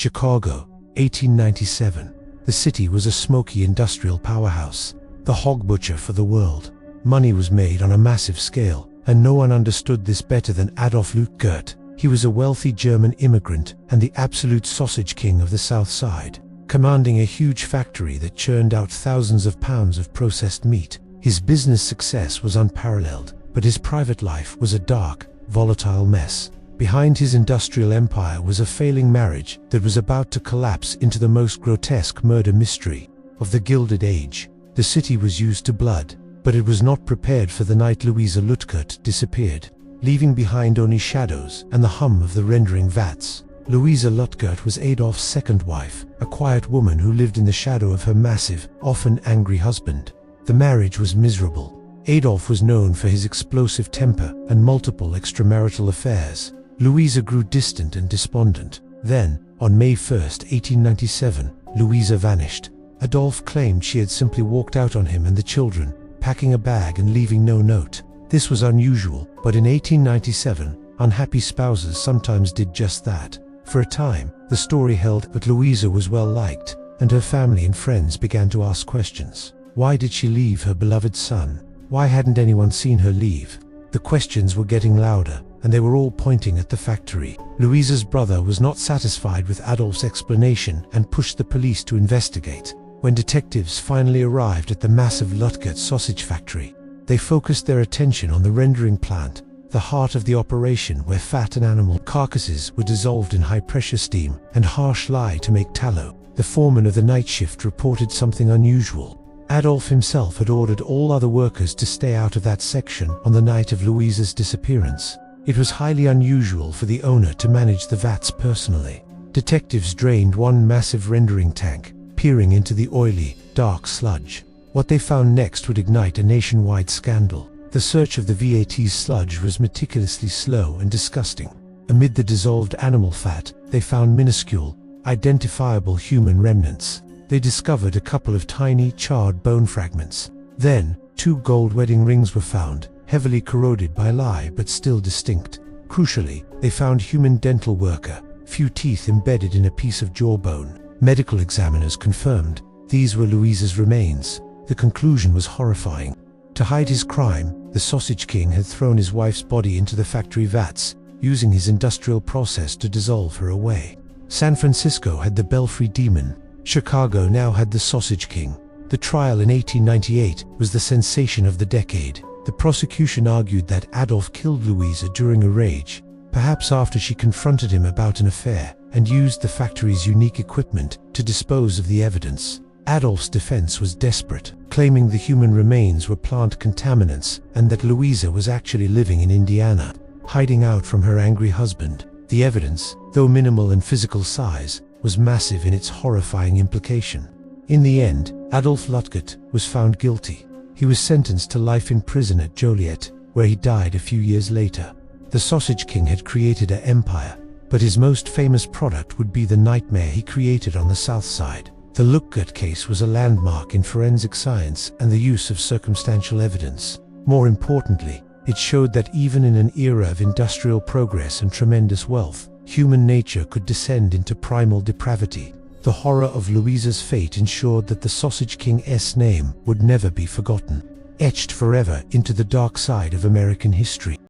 Chicago, 1897. The city was a smoky industrial powerhouse, the hog butcher for the world. Money was made on a massive scale, and no one understood this better than Adolf Luetgert. He was a wealthy German immigrant and the absolute sausage king of the South Side, commanding a huge factory that churned out thousands of pounds of processed meat. His business success was unparalleled, but his private life was a dark, volatile mess. Behind his industrial empire was a failing marriage that was about to collapse into the most grotesque murder mystery of the Gilded Age. The city was used to blood, but it was not prepared for the night Louisa Luetgert disappeared, leaving behind only shadows and the hum of the rendering vats. Louisa Luetgert was Adolf's second wife, a quiet woman who lived in the shadow of her massive, often angry husband. The marriage was miserable. Adolf was known for his explosive temper and multiple extramarital affairs. Louisa grew distant and despondent. Then, on May 1, 1897, Louisa vanished. Adolf claimed she had simply walked out on him and the children, packing a bag and leaving no note. This was unusual, but in 1897, unhappy spouses sometimes did just that. For a time, the story held that Louisa was well liked, and her family and friends began to ask questions. Why did she leave her beloved son? Why hadn't anyone seen her leave? The questions were getting louder, and they were all pointing at the factory. Louisa's brother was not satisfied with Adolf's explanation and pushed the police to investigate. When detectives finally arrived at the massive Luetgert sausage factory, they focused their attention on the rendering plant, the heart of the operation where fat and animal carcasses were dissolved in high-pressure steam and harsh lye to make tallow. The foreman of the night shift reported something unusual. Adolf himself had ordered all other workers to stay out of that section on the night of Louisa's disappearance. It was highly unusual for the owner to manage the vats personally. Detectives drained one massive rendering tank, peering into the oily, dark sludge. What they found next would ignite a nationwide scandal. The search of the VAT's sludge was meticulously slow and disgusting. Amid the dissolved animal fat, they found minuscule, identifiable human remnants. They discovered a couple of tiny, charred bone fragments. Then, 2 gold wedding rings were found, heavily corroded by lye but still distinct. Crucially, they found human dental worker, few teeth embedded in a piece of jawbone. Medical examiners confirmed these were Louisa's remains. The conclusion was horrifying. To hide his crime, the sausage king had thrown his wife's body into the factory vats, using his industrial process to dissolve her away. San Francisco had the Belfry Demon. Chicago now had the Sausage King. The trial in 1898 was the sensation of the decade. The prosecution argued that Adolf killed Louisa during a rage, perhaps after she confronted him about an affair, and used the factory's unique equipment to dispose of the evidence. Adolf's defense was desperate, claiming the human remains were plant contaminants and that Louisa was actually living in Indiana, hiding out from her angry husband. The evidence, though minimal in physical size, was massive in its horrifying implication. In the end, Adolf Luetgert was found guilty. He was sentenced to life in prison at Joliet, where he died a few years later. The Sausage King had created an empire, but his most famous product would be the nightmare he created on the South Side. The Luetgert case was a landmark in forensic science and the use of circumstantial evidence. More importantly, it showed that even in an era of industrial progress and tremendous wealth, human nature could descend into primal depravity. The horror of Louisa's fate ensured that the Sausage King's name would never be forgotten, etched forever into the dark side of American history.